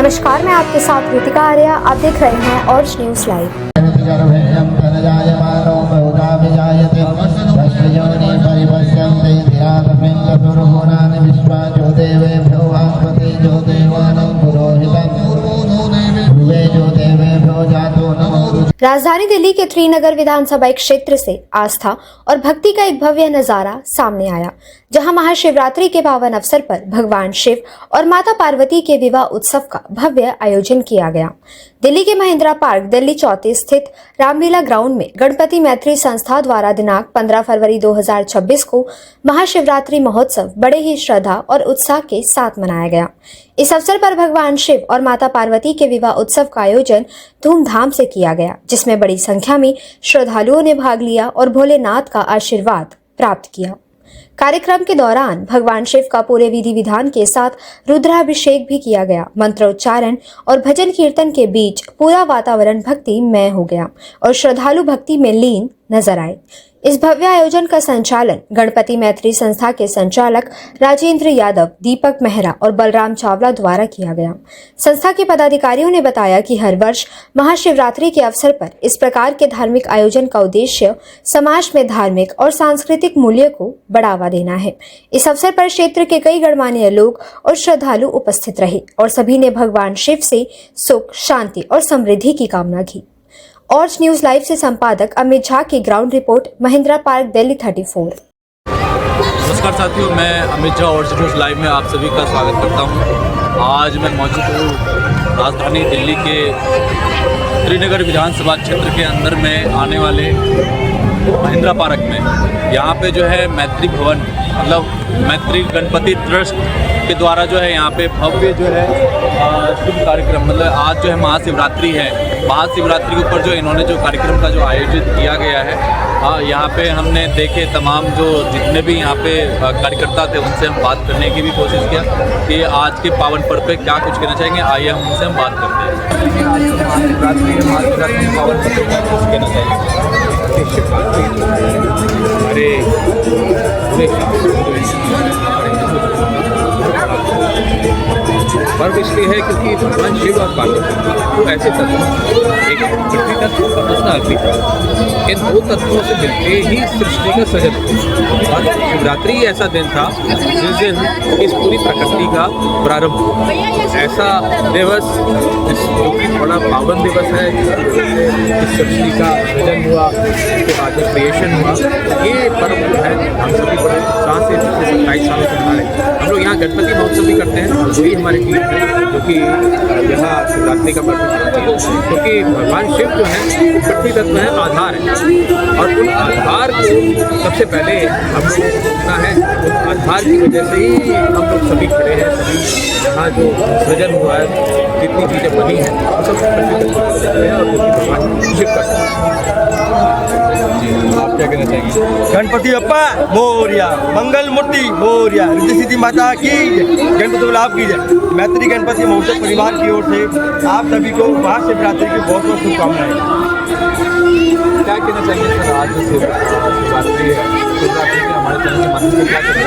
नमस्कार, मैं आपके साथ ऋतिका आर्या। आप देख रहे हैं ऑर्ज न्यूज लाइव। राजधानी दिल्ली के त्रिनगर विधानसभा क्षेत्र से आस्था और भक्ति का एक भव्य नजारा सामने आया, जहां महाशिवरात्रि के पावन अवसर पर भगवान शिव और माता पार्वती के विवाह उत्सव का भव्य आयोजन किया गया। दिल्ली के महिंद्रा पार्क दिल्ली चौथी स्थित रामलीला ग्राउंड में गणपति मैत्री संस्था द्वारा दिनांक 15 फरवरी 2026 को महाशिवरात्रि महोत्सव बड़े ही श्रद्धा और उत्साह के साथ मनाया गया। इस अवसर पर भगवान शिव और माता पार्वती के विवाह उत्सव का आयोजन धूमधाम से किया गया, जिसमें बड़ी संख्या में श्रद्धालुओं ने भाग लिया और भोलेनाथ का आशीर्वाद प्राप्त किया। कार्यक्रम के दौरान भगवान शिव का पूरे विधि विधान के साथ रुद्राभिषेक भी किया गया। मंत्रोच्चारण और भजन कीर्तन के बीच पूरा वातावरण भक्तिमय हो गया और श्रद्धालु भक्ति में लीन नजर आए। इस भव्य आयोजन का संचालन गणपति मैत्री संस्था के संचालक राजेंद्र यादव, दीपक मेहरा और बलराम चावला द्वारा किया गया। संस्था के पदाधिकारियों ने बताया कि हर वर्ष महाशिवरात्रि के अवसर पर इस प्रकार के धार्मिक आयोजन का उद्देश्य समाज में धार्मिक और सांस्कृतिक मूल्य को बढ़ावा देना है। इस अवसर पर क्षेत्र के कई गणमान्य लोग और श्रद्धालु उपस्थित रहे और सभी ने भगवान शिव से सुख, शांति और समृद्धि की कामना की। ऑर्ज न्यूज लाइव से संपादक अमित झा की ground report, Mahindra park Delhi 34। नमस्कार साथियों, मैं अमित झा ऑर्ज न्यूज लाइव में आप सभी का स्वागत करता हूं। आज मैं मौजूद हूं राजधानी दिल्ली के त्रिनगर विधानसभा क्षेत्र के अंदर में आने वाले महिंद्रा पार्क में। यहाँ पे जो है मैत्री भवन मतलब मैत्री गणपति ट्रस्ट के द्वारा जो है यहाँ पे भव्य जो है शुभ कार्यक्रम मतलब आज जो है महाशिवरात्रि है। महाशिवरात्रि के ऊपर जो इन्होंने जो कार्यक्रम का जो आयोजित किया गया है, यहाँ पे हमने देखे तमाम जो जितने भी यहाँ पे कार्यकर्ता थे उनसे हम बात करने की भी कोशिश किया कि आज के पावन पर्व पे क्या कुछ कहना चाहेंगे। आइए हम उनसे हम बात करते हैं। महाशिवरात्रि पावन पर्व पे क्या कुछ कहना चाहेंगे? पर्व इसलिए है क्योंकि भगवान शिव और पार्वती वो ऐसे तत्व, एक पृथ्वी तत्व और दूसरा अग्नि तत्व, इन दो तत्वों से मिलके ही सृष्टि का सृजन हुआ। और शिवरात्रि ऐसा दिन था जिस दिन इस पूरी प्रकृति का प्रारंभ हुआ। ऐसा दिवस जो कि बड़ा पावन दिवस है, इस सृष्टि का सृजन हुआ, उसके बाद में क्रिएशन हुआ। ये पर्व जो है हम सभी बड़े उत्साह से 27 सालों से मना रहे हैं। हम लोग यहाँ गणपति महोत्सव भी करते हैं और वही हमारी टीम है जो कि यहाँ शिवरात्रि का पर्व मनाती है, क्योंकि भगवान शिव जो है पृथ्वी तत्व है, आधार है और उन आधार को सबसे पहले हम लोगों को समझना है। उस आधार की वजह से ही हम लोग सभी खड़े हैं। सभी यहाँ जो सृजन हुआ है, जितनी चीज़ें बनी हैं वो सब पृथ्वी तत्व है और भगवान शिव का। आप क्या कहना चाहेंगे? गणपति बप्पा मोरिया, मंगल मूर्ति मोरिया, रिद्धि सिद्धि माता की जय, गणपति लाभ की जय। मैत्री गणपति महोत्सव परिवार की ओर से आप सभी को महाशिवरात्रि की बहुत बहुत शुभकामनाएं। क्या कहना चाहिए सर? आज जो शिवरात्रि है, शिवरात्रि के हमारे चैनल के माध्यम से क्या कहना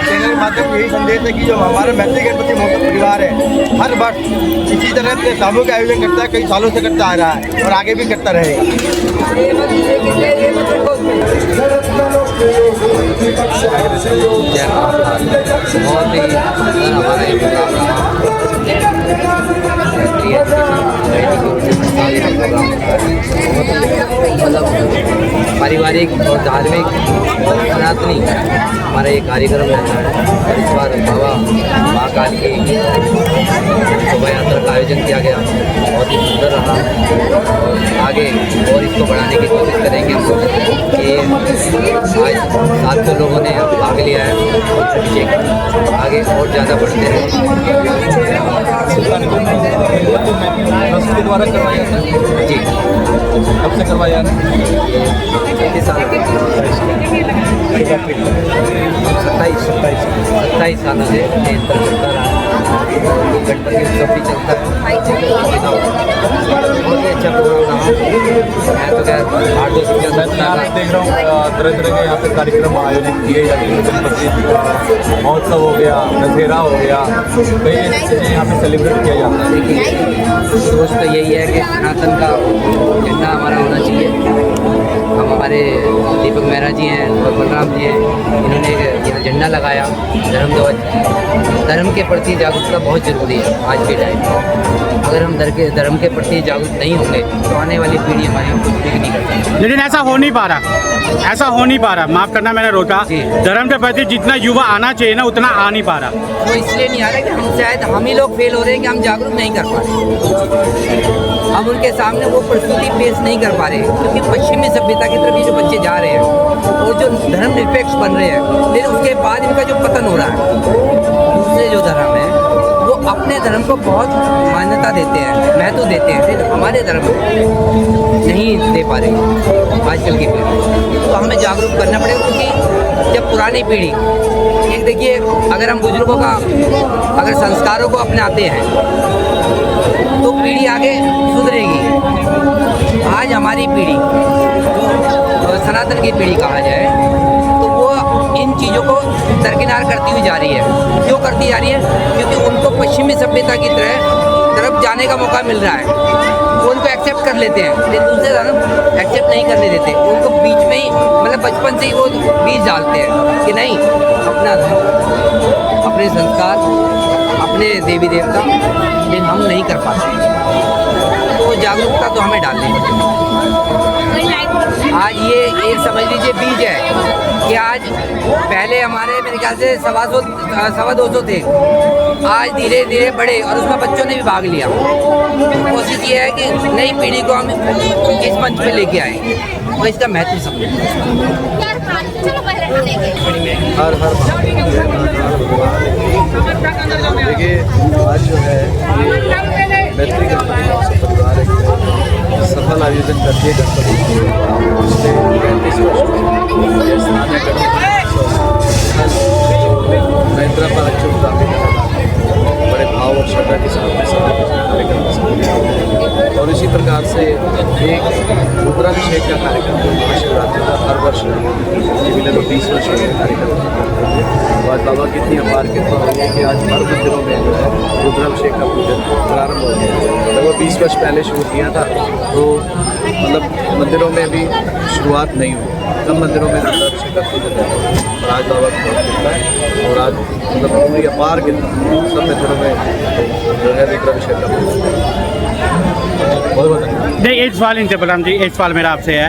चैनल के माध्यम से यही संदेश है कि जो हमारा मैत्री गणपति महोत्सव परिवार है हर वर्ष इसी तरह से सामूहिक आयोजन करता है, कई सालों से करता आ रहा है और आगे भी करता रहेगा। बहुत ही हमारा ये मतलब पारिवारिक और धार्मिक और सनातनी हमारा ये कार्यक्रम रहता है। और इस बार बाबा महाकाल की शोभा यात्रा का आयोजन किया गया, बहुत ही सुंदर रहा और आगे और इसको बढ़ाने की कोशिश करेंगे हम लोग कि आज 700 लोगों ने भाग लिया है और आगे और ज़्यादा बढ़ते रहे। के द्वारा करवाया था जी, कब से करवाया था? 30 साल 27 सालों से चलता रहा। गणपति उत्सव भी चलता है। बहुत ही अच्छा प्रोग्राम रहा। मैं तो क्या आटो मैं देख रहा हूँ तरह तरह के यहाँ पे कार्यक्रम आयोजित किए जाते हैं। गणपति महोत्सव हो गया, दशहरा हो गया, कई ऐसी चीज़ें यहाँ पे सेलिब्रेट किया जाता है। देखिए सोच तो यही है कि सनातन का झंडा हमारा होना चाहिए। हम हमारे दीपक मेहरा जी हैं और बलराम जी हैं, इन्होंने ये झंडा लगाया धर्म ध्वज। धर्म के प्रति जागरूकता बहुत ज़रूरी है आज के टाइम में। अगर हम धर्म के प्रति जागरूक नहीं होंगे तो आने वाली पीढ़ी हमारी कुछ भी नहीं कर सकती। लेकिन ऐसा हो नहीं पा रहा, ऐसा हो नहीं पा रहा। माफ़ करना मैंने रोका। जी। धर्म के प्रति जितना युवा आना चाहिए ना उतना आ नहीं पा रहा। वो इसलिए नहीं आ रहा कि हम शायद हम ही लोग फेल हो रहे हैं कि हम जागरूक नहीं कर पा रहे। हम उनके सामने वो प्रस्तुति पेश नहीं कर पा रहे क्योंकि पश्चिमी सभ्यता की तरफ ये जो बच्चे जा रहे हैं और जो धर्म निरपेक्ष बन रहे हैं, लेकिन उसके बाद इनका जो पतन हो रहा है, दूसरे जो धर्म है वो अपने धर्म को बहुत मान्यता देते हैं, महत्व देते हैं, लेकिन हमारे धर्म नहीं दे पा रहे आजकल की पीढ़ी। तो हमें जागरूक करना पड़ेगा क्योंकि जब पुरानी पीढ़ी एक देखिए, अगर हम बुजुर्गों का अगर संस्कारों को अपनाते हैं तो पीढ़ी आगे सुधरेगी। आज हमारी पीढ़ी जो सनातन की पीढ़ी कहा जाए तो वो इन चीज़ों को दरकिनार करती हुई जा रही है। क्यों करती जा रही है? क्योंकि उनको पश्चिमी सभ्यता की तरफ जाने का मौका मिल रहा है। वो उनको एक्सेप्ट कर लेते हैं, लेकिन दूसरे धर्म एक्सेप्ट नहीं करने देते। उनको बीच में ही मतलब बचपन से ही वो बीज डालते हैं कि नहीं, अपना धर्म, अपने संस्कार, अपने देवी देवता, लेकिन हम नहीं कर पाते। तो जागरूकता तो हमें डालनी पड़ेगी। आज ये एक समझ लीजिए बीज है कि आज पहले हमारे मेरे ख्याल से 250 थे, आज धीरे धीरे बढ़े और उसमें बच्चों ने भी भाग लिया। कोशिश ये है कि नई पीढ़ी को हम इस मंच पे लेके आए, तो इसका महत्व समझें। हर देखिए, आज जो है ये मैत्री गणपति महोत्सव परिवार एक सफल आयोजन करती है गणपति पिछले 35 वर्षों ये स्थानीय गणपति हैदराबाद बड़े भाव और श्रद्धा के साथ में कार्यक्रम और इसी प्रकार से एक रुद्राभिषेक का कार्यक्रम महाशिवरात्रि का हर वर्ष मिले तो 20 वर्ष का कार्यक्रम। आज बाबा की इतनी अपार कृपा हुई है कि आज हर मंदिरों में जो है रुद्राभिषेक का पूजन प्रारंभ हो गया। जब वो 20 वर्ष पहले शुरू किया था तो मतलब मंदिरों में भी शुरुआत नहीं हुई, कम मंदिरों में रुद्राभिषेक का पूजन है। आज बाबा की बहुत कृपा है और आज मतलब पूरी अपार कृपा सब मंदिरों में जो है रुद्राभिषेक का पूजन। नहीं, एक सवाल इनसे बलराम जी, एक सवाल मेरा आपसे है,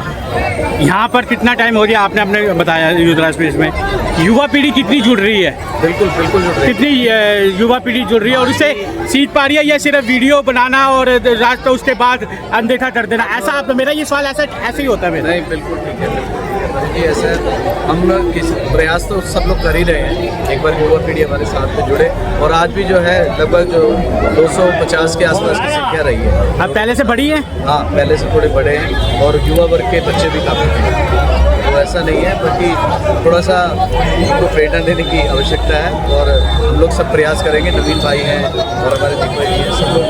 यहाँ पर कितना टाइम हो गया? आपने अपने बताया रुद्राभिषेक में युवा पीढ़ी कितनी जुड़ रही है? बिल्कुल बिल्कुल जुड़ रही है। कितनी युवा पीढ़ी जुड़ रही है और उससे सीख पा रही है या सिर्फ वीडियो बनाना और रास्ता उसके बाद अनदेखा कर देना? ऐसा आप, मेरा ये सवाल ऐसे ही होता है मेरा। नहीं, बिल्कुल ठीक है, बिल्कुल ऐसा हम लोग किस प्रयास तो सब लोग कर ही रहे हैं। एक बार युवा पीढ़ी हमारे साथ में जुड़े और आज भी जो है लगभग जो 250 के आसपास की संख्या रही है। अब पहले से बड़ी है? हाँ, पहले से थोड़े बड़े हैं और युवा वर्ग के बच्चे भी काफ़ी हैं। तो ऐसा नहीं है, बल्कि थोड़ा सा उनको प्रेरणा देने की आवश्यकता है और हम लोग सब प्रयास करेंगे। नवीन भाई हैं और हमारे दीपक भाई हैं, सब लोग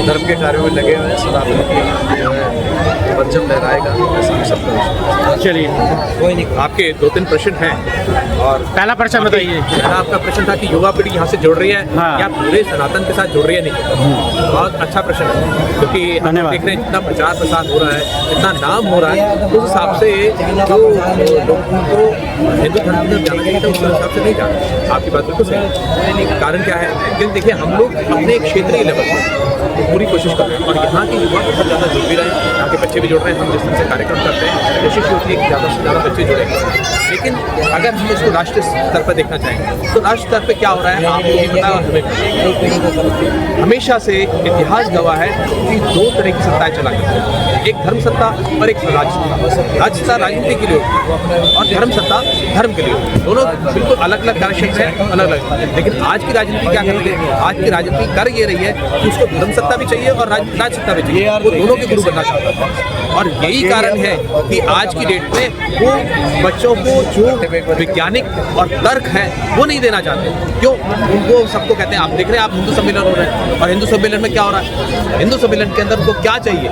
धर्म के कार्यों में लगे हुए हैं। सनातन की जो है परचम लहराएगा, ऐसा हम सबका विश्वास। चलिए, कोई नहीं, आपके 2-3 प्रश्न हैं और पहला प्रश्न बताइए। पहला आपका प्रश्न था कि युवा पीढ़ी यहाँ से जुड़ रही है हाँ। या पूरे सनातन के साथ जुड़ रही है? नहीं, बहुत अच्छा प्रश्न है क्योंकि हम धन्यवाद। देख रहे हैं जितना प्रचार प्रसार हो रहा है, इतना नाम हो रहा है, उस हिसाब से जो लोगों को हिंदू धर्म में जाना चाहिए था उस हिसाब से नहीं जाना। आपकी बात बिल्कुल सही है। कारण क्या है? लेकिन देखिए, हम लोग अपने एक क्षेत्रीय लेवल पर पूरी कोशिश कर रहे हैं और यहाँ के युवा बहुत ज़्यादा जुड़ भी रहे हैं, यहाँ के बच्चे भी जुड़ रहे हैं। हम जिस तरह से कार्यक्रम करते हैं कोशिश होती है कि ज़्यादा से ज़्यादा बच्चे जुड़ेंगे। लेकिन अगर हम इसको राष्ट्रीय स्तर पर देखना चाहें तो राष्ट्र स्तर पर क्या हो रहा है आपको भी पता और हमें पता। हमेशा से इतिहास गवाह है कि 2 तरह की सत्ताएं चला करती हैं, एक धर्म सत्ता और एक राज्य सत्ता। राज्य सत्ता राजनीति के लिए होती है और धर्म सत्ता धर्म के लिए होती है। दोनों बिल्कुल अलग अलग कार्यक्षेत्र हैं, अलग अलग। लेकिन आज की राजनीति क्या कर रही है? आज की राजनीति कर ये रही है कि उसको धर्म सत्ता भी चाहिए और राज सत्ता भी चाहिए। वो दोनों के गुरु बनना चाहता है। और यही कारण है कि आज की डेट में वो बच्चों को जो वैज्ञानिक और तर्क है वो नहीं देना चाहते। क्यों? उनको सबको कहते हैं, आप देख रहे हैं, आप हिंदू सम्मेलन हो रहे हैं, और हिंदू सम्मेलन में क्या हो रहा है? हिंदू सम्मेलन के अंदर उनको क्या चाहिए?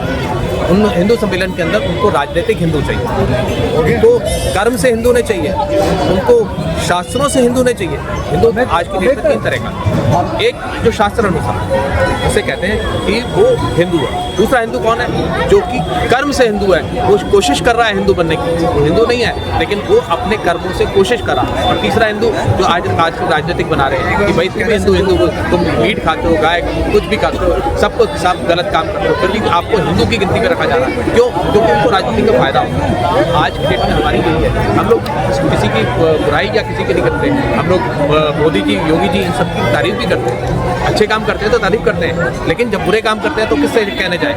उन हिंदू सम्मेलन के अंदर उनको राजनीतिक हिंदू चाहिए, उनको कर्म से हिंदू नहीं चाहिए, उनको शास्त्रों से हिंदू नहीं चाहिए। हिंदू में आज की डेट में 3 तरह का, एक जो शास्त्र अनुसार उसे कहते हैं कि वो हिंदू है। दूसरा हिंदू कौन है? जो कि कर्म से हिंदू है, वो कोशिश कर रहा है हिंदू बनने की, वो हिंदू नहीं है लेकिन वो अपने कर्मों से कोशिश कर रहा है। और तीसरा हिंदू जो आज राजनीतिक बना रहे हैं कि भाई तुम हिंदू हिंदू, तुम मीट खाते हो, गाय कुछ भी खाते हो, सबको सब गलत काम करते हो, फिर भी आपको हिंदू की गिनती में रखा जा रहा है। क्यों? क्योंकि उनको राजनीति का फायदा होता है। आज की डेट में हमारी यही है, हम लोग किसी की बुराई या किसी की नहीं करते। हम लोग मोदी जी, योगी जी, इन सब की तारीफ भी करते हैं, अच्छे काम करते हैं तो तारीफ करते हैं, लेकिन जब बुरे काम करते हैं तो किससे कहने जाए?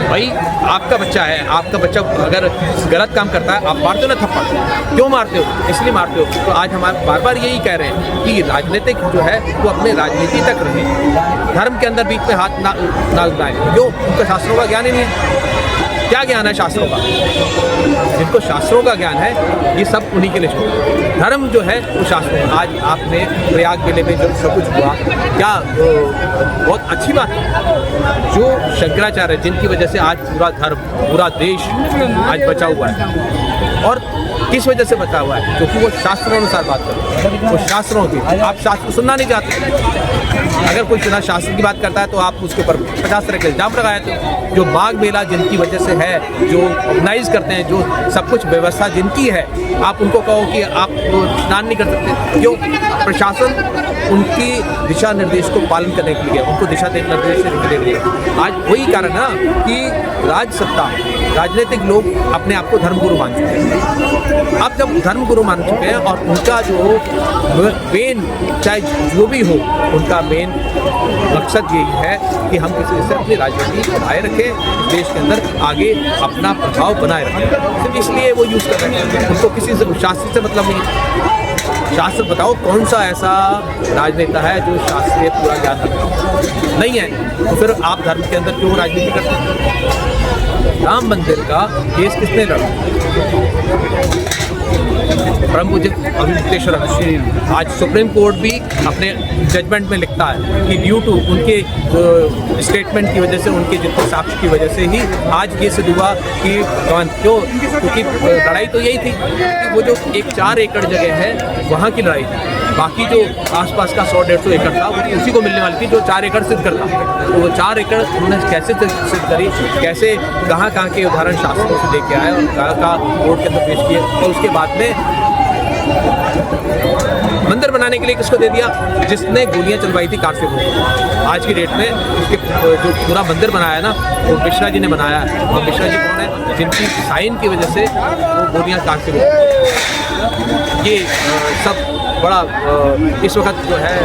भाई आपका बच्चा है, आपका बच्चा अगर गलत काम करता है, आप मारते हो ना थप्पड़, क्यों मारते हो? इसलिए मारते हो। तो आज हम बार बार यही कह रहे हैं कि राजनीतिक जो है वो अपने राजनीति तक रहे, धर्म के अंदर बीच में हाथ ना लगाएं। क्यों? उनके शास्त्रों का ज्ञान ही नहीं है। क्या ज्ञान है शास्त्रों का? जिनको शास्त्रों का ज्ञान है ये सब उन्हीं के लिए छोड़ो। धर्म जो है वो शास्त्रों का। आज आपने प्रयाग मेले में जो सब कुछ हुआ, क्या बहुत अच्छी बात है। जो शंकराचार्य जिनकी वजह से आज पूरा धर्म, पूरा देश आज बचा हुआ है, और किस वजह से बचा हुआ है? क्योंकि वो शास्त्रों अनुसार बात करते हैं, वो शास्त्रों की। आप शास्त्र सुनना नहीं चाहते। अगर कोई बिना शास्त्र की बात करता है तो आप उसके ऊपर 50 तरह के इल्जाम लगाए। तो जो माघ मेला जिनकी वजह से है, जो ऑर्गेनाइज करते हैं, जो सब कुछ व्यवस्था जिनकी है, आप उनको कहो कि आप स्नान नहीं कर सकते। क्यों? प्रशासन उनकी दिशा निर्देश को पालन करने के लिए, उनको दिशा निर्देश देने के लिए। आज वही कारण है ना कि राज सत्ता, राजनीतिक लोग अपने आप को धर्मगुरु मान चुके हैं। अब जब धर्मगुरु मान चुके हैं और उनका जो मेन, चाहे जो भी हो, उनका मेन मकसद यही है कि हम किसी से अपनी राजनीति बनाए रखें, देश के अंदर आगे अपना प्रभाव बनाए रखें। इसलिए वो यूज़ कर रहे हैं। उनको किसी से शास्त्र से मतलब नहीं है। शास्त्र बताओ कौन सा ऐसा राजनेता है जो शास्त्रीय पूरा ज्ञान रखता नहीं है? तो फिर आप धर्म के अंदर क्यों राजनीति करते हैं? राम मंदिर का केस किसने लड़ा? परम पूज्य अभिमुक्तेश्वर आज सुप्रीम कोर्ट भी अपने जजमेंट में लिखता है कि ड्यू टू उनके स्टेटमेंट की वजह से, उनके जितने साक्ष्य की वजह से ही आज ये सिद्ध हुआ कि क्यों? क्योंकि लड़ाई तो यही थी कि वो जो 4 एकड़ जगह है वहाँ की लड़ाई थी। बाकी जो आसपास का 100-150 एकड़ था वो उसी को मिलने वाली थी जो 4 एकड़ सिद्ध करता। तो वो 4 एकड़ उन्होंने कैसे सिद्ध करी, कैसे कहाँ के उदाहरण शास्त्रों से लेके आए और कहाँ कोर्ट के अंदर पेश किए, और उसके बाद में मंदिर बनाने के लिए किसको दे दिया? जिसने गोलियां चलवाई थी कार से को। आज की डेट में उसके जो पूरा मंदिर बनाया ना वो मिश्रा जी ने बनाया है। और मिश्रा जी कौन है? जिनकी साइन की वजह से वो गोलियां कार से को। ये सब बड़ा इस वक्त जो है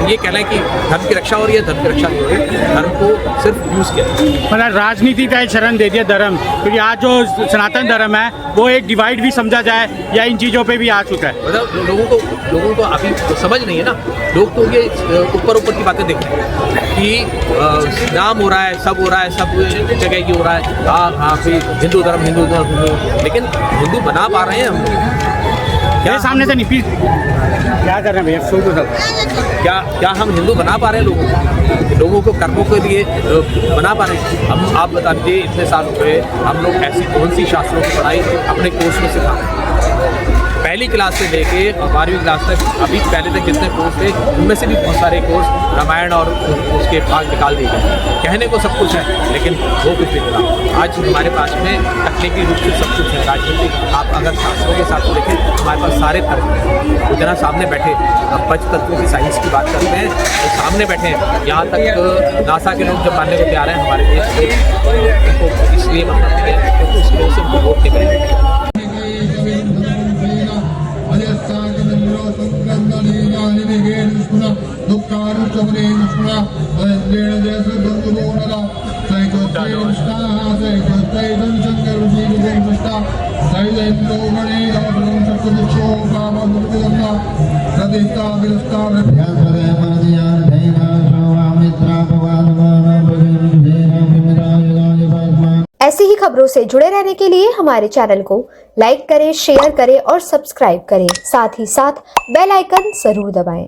ये कहना है कि धर्म की रक्षा हो रही है, धर्म की रक्षा नहीं हो रही, धर्म को सिर्फ यूज़ किया। मतलब राजनीति का एक शरण दे दिया धर्म, क्योंकि आज जो सनातन धर्म है वो एक डिवाइड भी समझा जाए या इन चीज़ों पे भी आ चुका है। मतलब लोगों को अभी तो समझ नहीं है ना। लोग तो ये ऊपर की बातें देख रहे हैं कि नाम हो रहा है, सब हो रहा है, सब जगह की हो रहा है। हाँ फिर हिंदू धर्म, लेकिन हिंदू बना पा रहे हैं हम लोग? क्या सामने से नहीं, प्लीज क्या कर रहे हैं भैया? शो को सब क्या हम हिंदू बना पा रहे हैं? लोगों को कर्मों के लिए बना पा रहे हैं? हम आप बताइए, इतने साल हुए हम लोग ऐसी कौन सी शास्त्रों की पढ़ाई अपने कोर्स में सिखा रहे हैं? पहली क्लास से लेके 12वीं क्लास तक, अभी पहले तक जितने कोर्स थे उनमें से भी बहुत सारे कोर्स रामायण और उसके भाग निकाल दिए गए। कहने को सब कुछ है लेकिन वो कुछ नहीं था। आज हमारे पास में तकनीकी रूप से सब कुछ है। राजनीतिक आप अगर शास्त्रों के साथ देखें हमारे पास सारे तर्क हैं। तो जना सामने बैठे, हम 5 तत्वों की साइंस की बात करते हैं तो सामने बैठे हैं। यहाँ तक नासा के लोग जब मानने को तैयार हैं हमारे देश में, उनको इसलिए मतलब नहीं है क्योंकि उसकी वजह से उनको वोट नहीं मिलेगा। मित्रा खबरों से जुड़े रहने के लिए हमारे चैनल को लाइक करें, शेयर करें और सब्सक्राइब करें। साथ ही साथ बेल आइकन जरूर दबाएं।